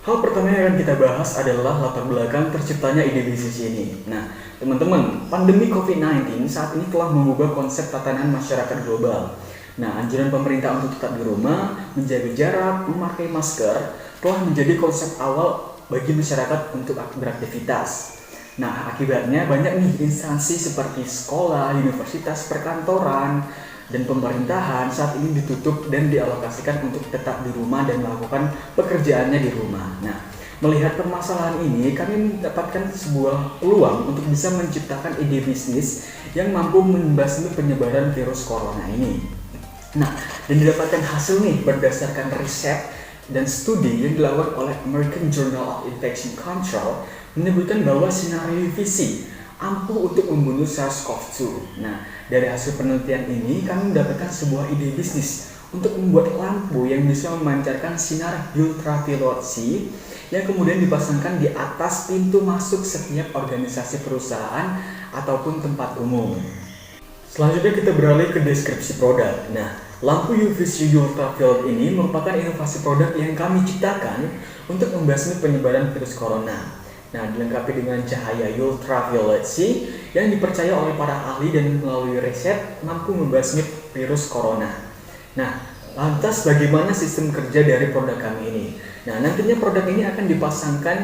Hal pertama yang akan kita bahas adalah latar belakang terciptanya ide bisnis ini. Nah, teman-teman, pandemi COVID-19 saat ini telah mengubah konsep tatanan masyarakat global. Nah, anjuran pemerintah untuk tetap di rumah, menjaga jarak, memakai masker, telah menjadi konsep awal bagi masyarakat untuk beraktivitas. Nah, akibatnya banyak nih instansi seperti sekolah, universitas, perkantoran, dan pemerintahan saat ini ditutup dan dialokasikan untuk tetap di rumah dan melakukan pekerjaannya di rumah. Nah, melihat permasalahan ini, kami mendapatkan sebuah peluang untuk bisa menciptakan ide bisnis yang mampu membasmi penyebaran virus corona ini. Nah, dan didapatkan hasil nih berdasarkan riset dan studi yang dilakukan oleh American Journal of Infection Control menyebutkan bahwa sinar UVC ampuh untuk membunuh SARS-CoV-2. Nah, dari hasil penelitian ini kami mendapatkan sebuah ide bisnis untuk membuat lampu yang bisa memancarkan sinar ultraviolet C yang kemudian dipasangkan di atas pintu masuk setiap organisasi perusahaan ataupun tempat umum. Selanjutnya kita beralih ke deskripsi produk. Nah, lampu UVC ultraviolet ini merupakan inovasi produk yang kami ciptakan untuk membasmi penyebaran virus corona. Nah, dilengkapi dengan cahaya ultraviolet C yang dipercaya oleh para ahli dan melalui riset mampu membasmi virus corona. Nah, lantas bagaimana sistem kerja dari produk kami ini? Nah, nantinya produk ini akan dipasangkan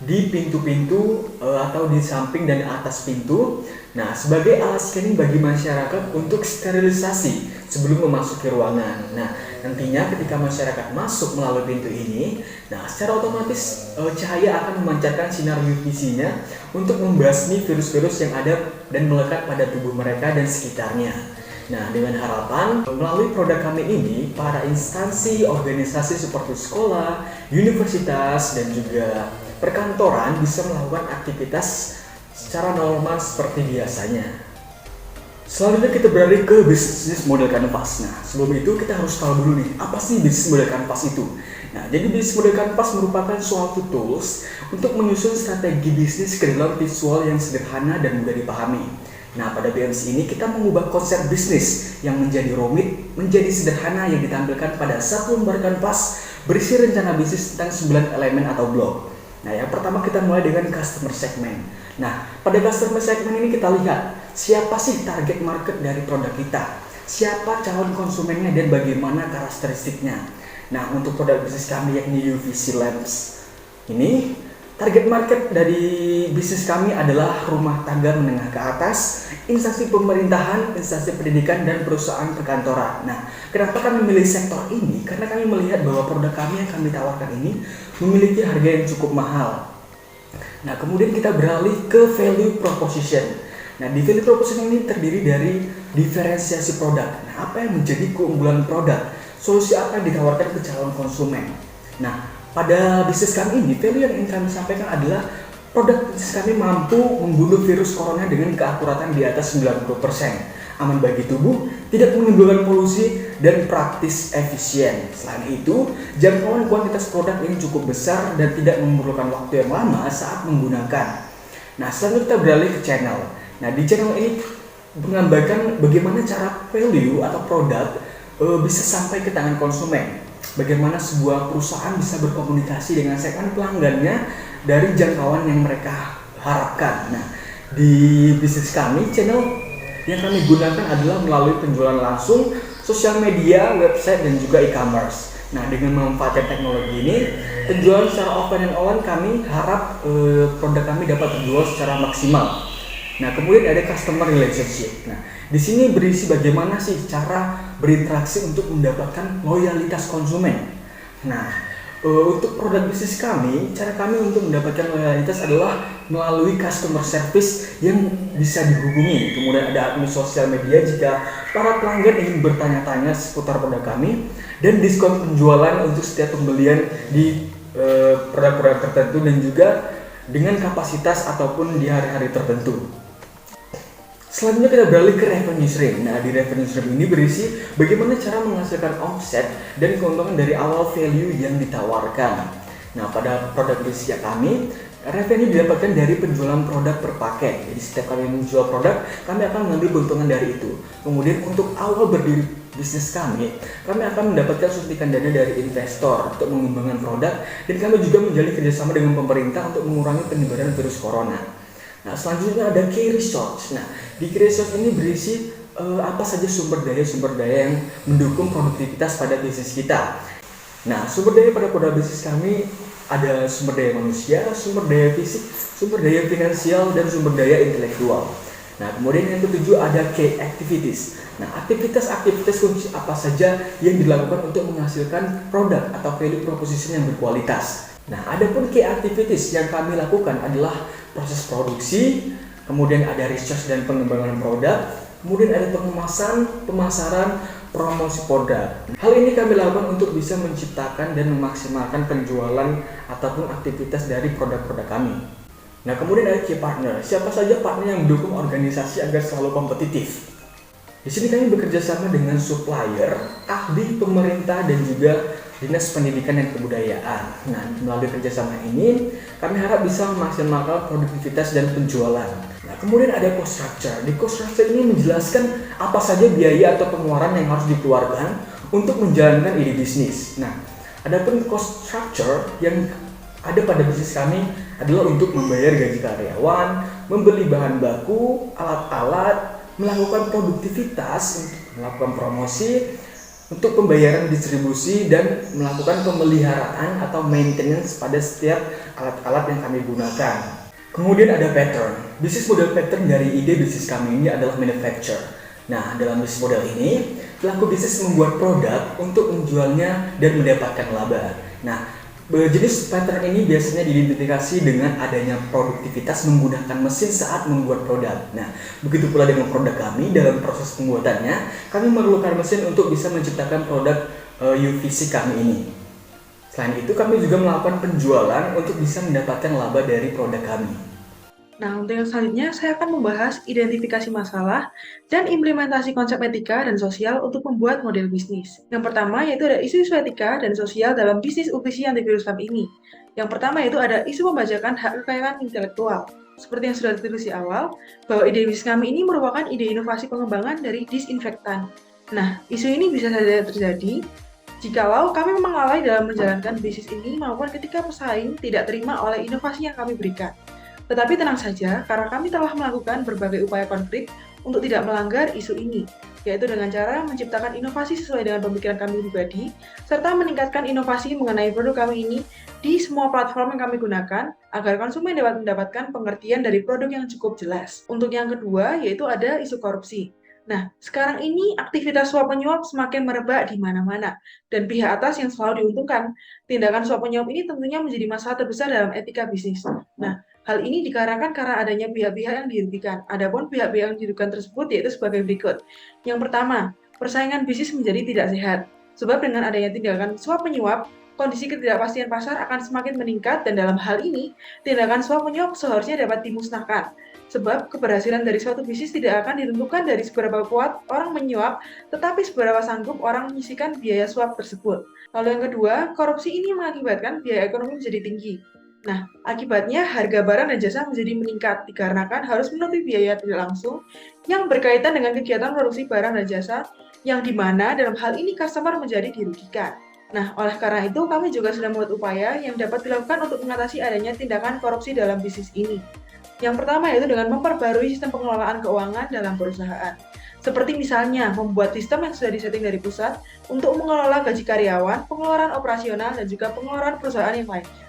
di pintu-pintu atau di samping dan atas pintu. Nah, sebagai alat scanning bagi masyarakat untuk sterilisasi sebelum memasuki ruangan. Nah, nantinya ketika masyarakat masuk melalui pintu ini, nah secara otomatis cahaya akan memancarkan sinar UVC-nya untuk membasmi virus-virus yang ada dan melekat pada tubuh mereka dan sekitarnya. Nah, dengan harapan melalui produk kami ini, para instansi, organisasi seperti sekolah, universitas, dan juga perkantoran bisa melakukan aktivitas secara normal seperti biasanya. Selanjutnya kita beralih ke bisnis model kanvas. Nah, sebelum itu kita harus tahu dulu nih, apa sih bisnis model kanvas itu? Nah, jadi bisnis model kanvas merupakan suatu tools untuk menyusun strategi bisnis ke dalam visual yang sederhana dan mudah dipahami. Nah, pada BMC ini kita mengubah konsep bisnis yang menjadi rumit menjadi sederhana yang ditampilkan pada satu lembar kanvas berisi rencana bisnis tentang 9 elemen atau blok. Nah, yang pertama kita mulai dengan customer segment. Nah, pada customer segment ini kita lihat siapa sih target market dari produk kita, siapa calon konsumennya dan bagaimana karakteristiknya. Nah, untuk produk bisnis kami yakni UVC lamps ini, target market dari bisnis kami adalah rumah tangga menengah ke atas, instansi pemerintahan, instansi pendidikan, dan perusahaan perkantoran. Nah, kenapa kami memilih sektor ini? Karena kami melihat bahwa produk kami yang kami tawarkan ini memiliki harga yang cukup mahal. Nah, kemudian kita beralih ke value proposition. Nah, di value proposition ini terdiri dari diferensiasi produk. Nah, apa yang menjadi keunggulan produk? Solusi apa yang ditawarkan ke calon konsumen? Nah, pada bisnis kami ini, value yang ingin kami sampaikan adalah produk bisnis kami mampu membunuh virus corona dengan keakuratan di atas 90%. Aman bagi tubuh, tidak menimbulkan polusi, dan praktis efisien. Selain itu, jangkauan kuantitas produk ini cukup besar dan tidak memerlukan waktu yang lama saat menggunakan. Nah, selanjutnya kita beralih ke channel. Nah, di channel ini menggambarkan bagaimana cara value atau produk bisa sampai ke tangan konsumen. Bagaimana sebuah perusahaan bisa berkomunikasi dengan segmen pelanggannya dari jangkauan yang mereka harapkan. Nah, di bisnis kami, channel yang kami gunakan adalah melalui penjualan langsung, sosial media, website, dan juga e-commerce. Nah, dengan memanfaatkan teknologi ini, penjualan secara offline dan online kami harap produk kami dapat terjual secara maksimal. Nah, kemudian ada customer relationship. Nah, di sini berisi bagaimana sih cara berinteraksi untuk mendapatkan loyalitas konsumen. Nah, untuk produk bisnis kami, cara kami untuk mendapatkan loyalitas adalah melalui customer service yang bisa dihubungi. Kemudian ada admin sosial media jika para pelanggan ingin bertanya-tanya seputar produk kami, dan diskon penjualan untuk setiap pembelian di produk-produk tertentu dan juga dengan kapasitas ataupun di hari-hari tertentu. Selanjutnya kita beralih ke revenue stream. Nah, di revenue stream ini berisi bagaimana cara menghasilkan omset dan keuntungan dari awal value yang ditawarkan. Nah, pada produk bisnis kami, revenue didapatkan dari penjualan produk per paket. Jadi setiap kali menjual produk, kami akan mengambil keuntungan dari itu. Kemudian untuk awal berdiri bisnis kami akan mendapatkan suntikan dana dari investor untuk mengembangkan produk, dan kami juga menjalin kerjasama dengan pemerintah untuk mengurangi penyebaran virus corona. Nah, selanjutnya ada key resource. Nah, di key resource ini berisi apa saja sumber daya yang mendukung produktivitas pada bisnis kita. Nah, sumber daya pada produk bisnis kami ada sumber daya manusia, sumber daya fisik, sumber daya finansial, dan sumber daya intelektual. Nah, kemudian yang ketujuh ada key activities. Nah, aktivitas kunci apa saja yang dilakukan untuk menghasilkan produk atau value proposition yang berkualitas. Nah, adapun key activities yang kami lakukan adalah proses produksi, kemudian ada research dan pengembangan produk, kemudian ada pengemasan, pemasaran, promosi produk. Hal ini kami lakukan untuk bisa menciptakan dan memaksimalkan penjualan ataupun aktivitas dari produk-produk kami. Nah, kemudian ada key partner. Siapa saja partner yang mendukung organisasi agar selalu kompetitif? Di sini kami bekerja sama dengan supplier, ahli, pemerintah, dan juga Dinas Pendidikan dan Kebudayaan. Nah, melalui kerjasama ini, kami harap bisa memaksimalkan produktivitas dan penjualan. Nah, kemudian ada cost structure. Di cost structure ini menjelaskan apa saja biaya atau pengeluaran yang harus dikeluarkan untuk menjalankan ide bisnis. Nah, adapun cost structure yang ada pada bisnis kami adalah untuk membayar gaji karyawan, membeli bahan baku, alat-alat, melakukan produktivitas, melakukan promosi, untuk pembayaran distribusi, dan melakukan pemeliharaan atau maintenance pada setiap alat-alat yang kami gunakan. Kemudian ada pattern. Bisnis model pattern dari ide bisnis kami ini adalah manufacture. Nah, dalam bisnis model ini, pelaku bisnis membuat produk untuk menjualnya dan mendapatkan laba. Nah, jenis pattern ini biasanya diidentifikasi dengan adanya produktivitas menggunakan mesin saat membuat produk. Nah, begitu pula dengan produk kami. Dalam proses pembuatannya, kami memerlukan mesin untuk bisa menciptakan produk UVC kami ini. Selain itu, kami juga melakukan penjualan untuk bisa mendapatkan laba dari produk kami. Nah, untuk yang selanjutnya, saya akan membahas identifikasi masalah dan implementasi konsep etika dan sosial untuk membuat model bisnis. Yang pertama yaitu ada isu-isu etika dan sosial dalam bisnis UVC antivirus lab ini. Yang pertama yaitu ada isu membajakan hak kekayaan intelektual. Seperti yang sudah ditulis di awal, bahwa ide bisnis kami ini merupakan ide inovasi pengembangan dari disinfektan. Nah, isu ini bisa saja terjadi jikalau kami memang lalai dalam menjalankan bisnis ini maupun ketika pesaing tidak terima oleh inovasi yang kami berikan. Tetapi tenang saja, karena kami telah melakukan berbagai upaya konkret untuk tidak melanggar isu ini, yaitu dengan cara menciptakan inovasi sesuai dengan pemikiran kami pribadi, serta meningkatkan inovasi mengenai produk kami ini di semua platform yang kami gunakan, agar konsumen dapat mendapatkan pengertian dari produk yang cukup jelas. Untuk yang kedua, yaitu ada isu korupsi. Nah, sekarang ini aktivitas suap menyuap semakin merebak di mana-mana, dan pihak atas yang selalu diuntungkan. Tindakan suap menyuap ini tentunya menjadi masalah terbesar dalam etika bisnis. Nah, hal ini dikarenakan karena adanya pihak-pihak yang dirugikan. Adapun pihak-pihak yang dirugikan tersebut yaitu sebagai berikut. Yang pertama, persaingan bisnis menjadi tidak sehat. Sebab dengan adanya tindakan suap menyuap, kondisi ketidakpastian pasar akan semakin meningkat, dan dalam hal ini, tindakan suap menyuap seharusnya dapat dimusnahkan. Sebab keberhasilan dari suatu bisnis tidak akan ditentukan dari seberapa kuat orang menyuap, tetapi seberapa sanggup orang menyisihkan biaya suap tersebut. Lalu yang kedua, korupsi ini mengakibatkan biaya ekonomi menjadi tinggi. Nah, akibatnya harga barang dan jasa menjadi meningkat dikarenakan harus menutupi biaya tidak langsung yang berkaitan dengan kegiatan produksi barang dan jasa, yang dimana dalam hal ini customer menjadi dirugikan. Nah, oleh karena itu kami juga sudah membuat upaya yang dapat dilakukan untuk mengatasi adanya tindakan korupsi dalam bisnis ini. Yang pertama yaitu dengan memperbarui sistem pengelolaan keuangan dalam perusahaan. Seperti misalnya membuat sistem yang sudah disetting dari pusat untuk mengelola gaji karyawan, pengeluaran operasional, dan juga pengeluaran perusahaan yang lainnya.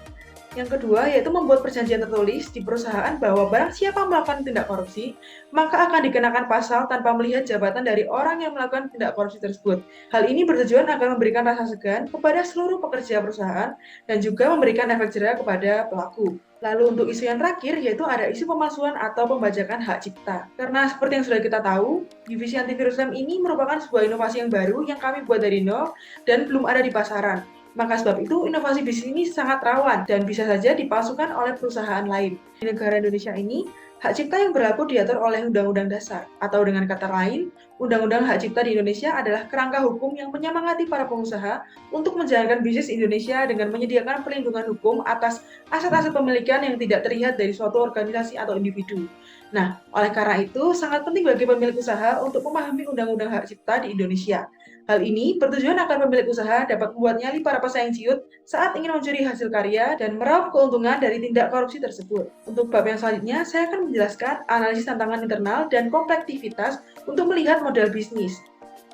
Yang kedua, yaitu membuat perjanjian tertulis di perusahaan bahwa barang siapa melakukan tindak korupsi, maka akan dikenakan pasal tanpa melihat jabatan dari orang yang melakukan tindak korupsi tersebut. Hal ini bertujuan agar memberikan rasa segan kepada seluruh pekerja perusahaan dan juga memberikan efek jera kepada pelaku. Lalu untuk isu yang terakhir, yaitu ada isu pemalsuan atau pembajakan hak cipta. Karena seperti yang sudah kita tahu, divisi antivirus lem ini merupakan sebuah inovasi yang baru yang kami buat dari nol dan belum ada di pasaran. Maka sebab itu, inovasi bisnis ini sangat rawan dan bisa saja dipalsukan oleh perusahaan lain. Di negara Indonesia ini, hak cipta yang berlaku diatur oleh Undang-Undang Dasar, atau dengan kata lain, Undang-Undang Hak Cipta di Indonesia adalah kerangka hukum yang menyemangati para pengusaha untuk menjalankan bisnis Indonesia dengan menyediakan perlindungan hukum atas aset-aset pemilikan yang tidak terlihat dari suatu organisasi atau individu. Nah, oleh karena itu, sangat penting bagi pemilik usaha untuk memahami Undang-Undang Hak Cipta di Indonesia. Hal ini bertujuan agar pemilik usaha dapat membuat nyali para pesaing ciut saat ingin mencuri hasil karya dan meraup keuntungan dari tindak korupsi tersebut. Untuk bab yang selanjutnya, saya akan menjelaskan analisis tantangan internal dan komplektivitas untuk melihat model bisnis.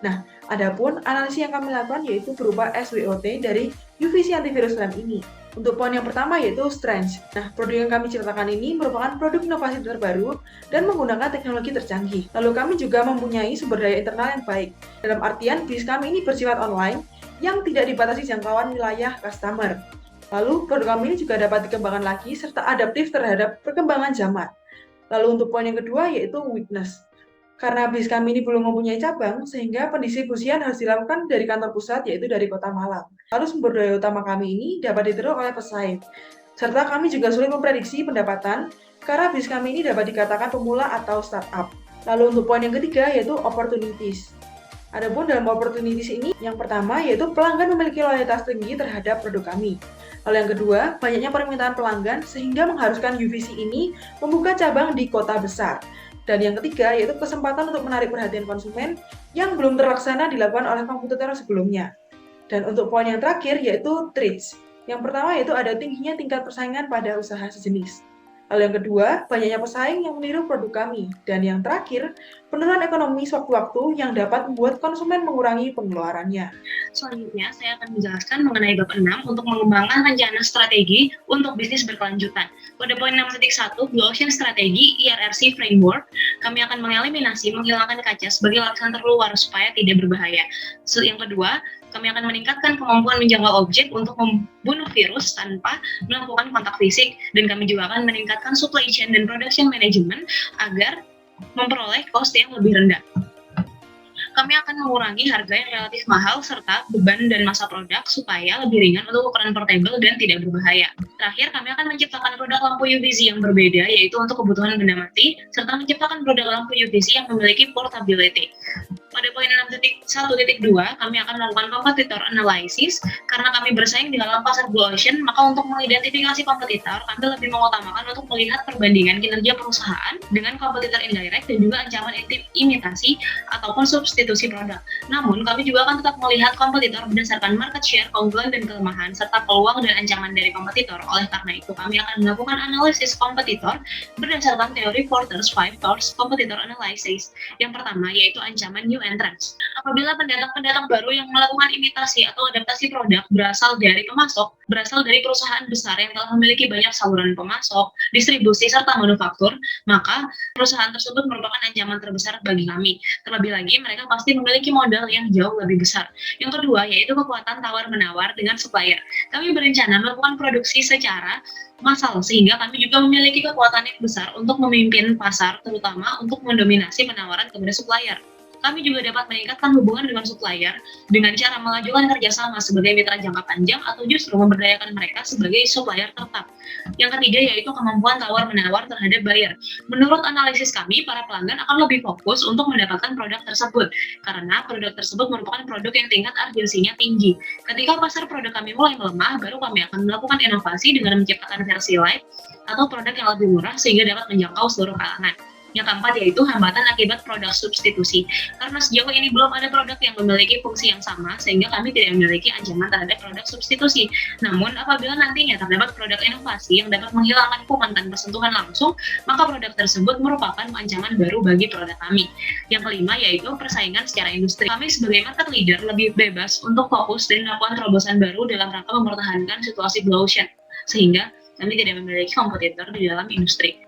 Nah, adapun analisis yang kami lakukan yaitu berupa SWOT dari UVC antivirus lem ini. Untuk poin yang pertama yaitu strength. Nah, produk yang kami ciptakan ini merupakan produk inovasi terbaru dan menggunakan teknologi tercanggih. Lalu kami juga mempunyai sumber daya internal yang baik. Dalam artian, bisnis kami ini bersifat online yang tidak dibatasi jangkauan wilayah customer. Lalu, produk kami ini juga dapat dikembangkan lagi serta adaptif terhadap perkembangan zaman. Lalu untuk poin yang kedua yaitu weakness. Karena bisnis kami ini belum mempunyai cabang, sehingga pendistribusian harus dilakukan dari kantor pusat, yaitu dari Kota Malang. Lalu sumber daya utama kami ini dapat diteruk oleh pesaing. Serta kami juga sulit memprediksi pendapatan, karena bisnis kami ini dapat dikatakan pemula atau startup. Lalu untuk poin yang ketiga yaitu opportunities. Adapun dalam opportunities ini, yang pertama yaitu pelanggan memiliki loyalitas tinggi terhadap produk kami. Lalu yang kedua, banyaknya permintaan pelanggan sehingga mengharuskan UVC ini membuka cabang di kota besar. Dan yang ketiga, yaitu kesempatan untuk menarik perhatian konsumen yang belum terlaksana dilakukan oleh kompetitor sebelumnya. Dan untuk poin yang terakhir, yaitu threats. Yang pertama, yaitu ada tingginya tingkat persaingan pada usaha sejenis. Lalu yang kedua, banyaknya pesaing yang meniru produk kami. Dan yang terakhir, penurunan ekonomi sewaktu-waktu yang dapat membuat konsumen mengurangi pengeluarannya. Selanjutnya, saya akan menjelaskan mengenai bab 6 untuk mengembangkan rencana strategi untuk bisnis berkelanjutan. Pada poin 6.1, Blue Ocean Strategi (IRRC) Framework, kami akan menghilangkan kaca sebagai lapisan terluar supaya tidak berbahaya. Yang kedua, kami akan meningkatkan kemampuan menjangkau objek untuk membunuh virus tanpa melakukan kontak fisik, dan kami juga akan meningkatkan supply chain dan production management agar memperoleh cost yang lebih rendah. Kami akan mengurangi harga yang relatif mahal serta beban dan massa produk supaya lebih ringan untuk ukuran portable dan tidak berbahaya. Terakhir, kami akan menciptakan produk lampu UVC yang berbeda, yaitu untuk kebutuhan benda mati, serta menciptakan produk lampu UVC yang memiliki portability. Pada poin 6.1.2, kami akan melakukan competitor analysis. Karena kami bersaing di dalam pasar Blue Ocean, maka untuk mengidentifikasi kompetitor, kami lebih mengutamakan untuk melihat perbandingan kinerja perusahaan dengan kompetitor indirect dan juga ancaman imitasi ataupun substitusi produk. Namun, kami juga akan tetap melihat kompetitor berdasarkan market share, keunggulan dan kelemahan, serta peluang dan ancaman dari kompetitor. Oleh karena itu, kami akan melakukan analisis kompetitor berdasarkan teori Porter's 5 Doors Competitor Analysis. Yang pertama, yaitu ancaman new entrants. Apabila pendatang-pendatang baru yang melakukan imitasi atau adaptasi produk berasal dari pemasok, berasal dari perusahaan besar yang telah memiliki banyak saluran pemasok, distribusi, serta manufaktur, maka perusahaan tersebut merupakan ancaman terbesar bagi kami. Terlebih lagi, mereka pasti memiliki modal yang jauh lebih besar. Yang kedua, yaitu kekuatan tawar-menawar dengan supplier. Kami berencana melakukan produksi secara massal, sehingga kami juga memiliki kekuatan yang besar untuk memimpin pasar, terutama untuk mendominasi penawaran kepada supplier. Kami juga dapat meningkatkan hubungan dengan supplier dengan cara mengajukan kerjasama sebagai mitra jangka panjang atau justru memberdayakan mereka sebagai supplier tetap. Yang ketiga yaitu kemampuan tawar-menawar terhadap buyer. Menurut analisis kami, para pelanggan akan lebih fokus untuk mendapatkan produk tersebut karena produk tersebut merupakan produk yang tingkat urgensinya tinggi. Ketika pasar produk kami mulai melemah, baru kami akan melakukan inovasi dengan menciptakan versi light atau produk yang lebih murah sehingga dapat menjangkau seluruh kalangan. Yang keempat yaitu hambatan akibat produk substitusi. Karena sejauh ini belum ada produk yang memiliki fungsi yang sama, sehingga kami tidak memiliki ancaman terhadap produk substitusi. Namun, apabila nantinya terdapat produk inovasi yang dapat menghilangkan kuman tanpa sentuhan langsung, maka produk tersebut merupakan ancaman baru bagi produk kami. Yang kelima yaitu persaingan secara industri. Kami sebagai market leader lebih bebas untuk fokus dan melakukan terobosan baru dalam rangka mempertahankan situasi Blue Ocean, sehingga kami tidak memiliki kompetitor di dalam industri.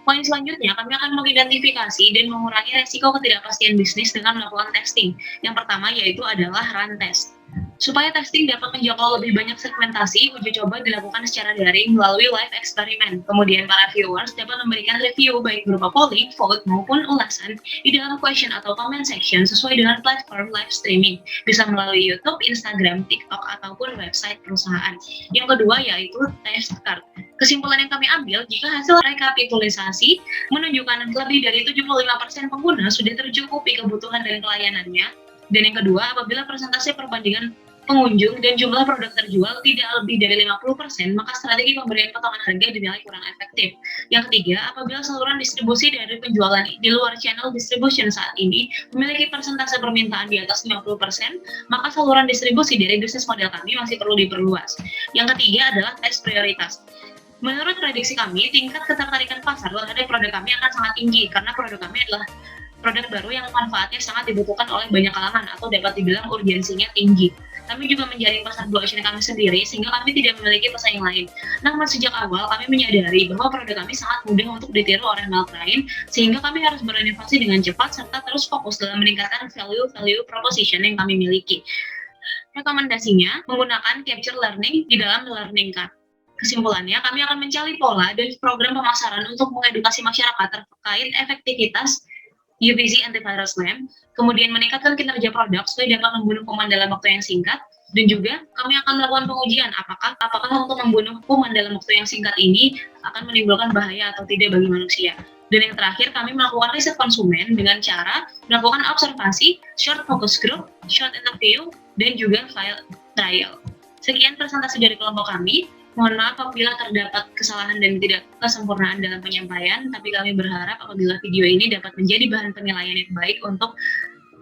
Poin selanjutnya, kami akan mengidentifikasi dan mengurangi resiko ketidakpastian bisnis dengan melakukan testing. Yang pertama yaitu adalah run test. Supaya testing dapat menjangkau lebih banyak segmentasi, uji coba dilakukan secara daring melalui live eksperimen. Kemudian para viewers dapat memberikan review baik berupa polling, vote, maupun ulasan di dalam question atau comment section sesuai dengan platform live streaming. Bisa melalui YouTube, Instagram, TikTok, ataupun website perusahaan. Yang kedua yaitu test card. Kesimpulan yang kami ambil, jika hasil rekapitulasi menunjukkan lebih dari 75% pengguna sudah tercukupi kebutuhan dan pelayanannya. Dan yang kedua, apabila persentase perbandingan pengunjung dan jumlah produk terjual tidak lebih dari 50%, maka strategi pemberian potongan harga dinilai kurang efektif. Yang ketiga, apabila saluran distribusi dari penjualan di luar channel distribution saat ini memiliki persentase permintaan di atas 50%, maka saluran distribusi dari bisnis model kami masih perlu diperluas. Yang ketiga adalah tes prioritas. Menurut prediksi kami, tingkat ketertarikan pasar terhadap produk kami akan sangat tinggi karena produk kami adalah produk baru yang manfaatnya sangat dibutuhkan oleh banyak kalangan atau dapat dibilang urgensinya tinggi. Kami juga menjaring pasar Blue Ocean kami sendiri sehingga kami tidak memiliki pesaing lain. Namun sejak awal kami menyadari bahwa produk kami sangat mudah untuk ditiru oleh merek lain sehingga kami harus berinovasi dengan cepat serta terus fokus dalam meningkatkan value proposition yang kami miliki. Rekomendasinya, menggunakan capture learning di dalam learning card. Kesimpulannya, kami akan mencari pola dan program pemasaran untuk mengedukasi masyarakat terkait efektivitas UVC antivirus lamp, kemudian meningkatkan kinerja produk supaya dapat membunuh kuman dalam waktu yang singkat, dan juga kami akan melakukan pengujian apakah untuk membunuh kuman dalam waktu yang singkat ini akan menimbulkan bahaya atau tidak bagi manusia. Dan yang terakhir, kami melakukan riset konsumen dengan cara melakukan observasi, short focus group, short interview, dan juga file trial. Sekian presentasi dari kelompok kami. Mohon maaf apabila terdapat kesalahan dan tidak kesempurnaan dalam penyampaian, tapi kami berharap apabila video ini dapat menjadi bahan penilaian yang baik untuk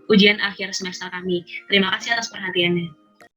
ujian akhir semester kami. Terima kasih atas perhatiannya.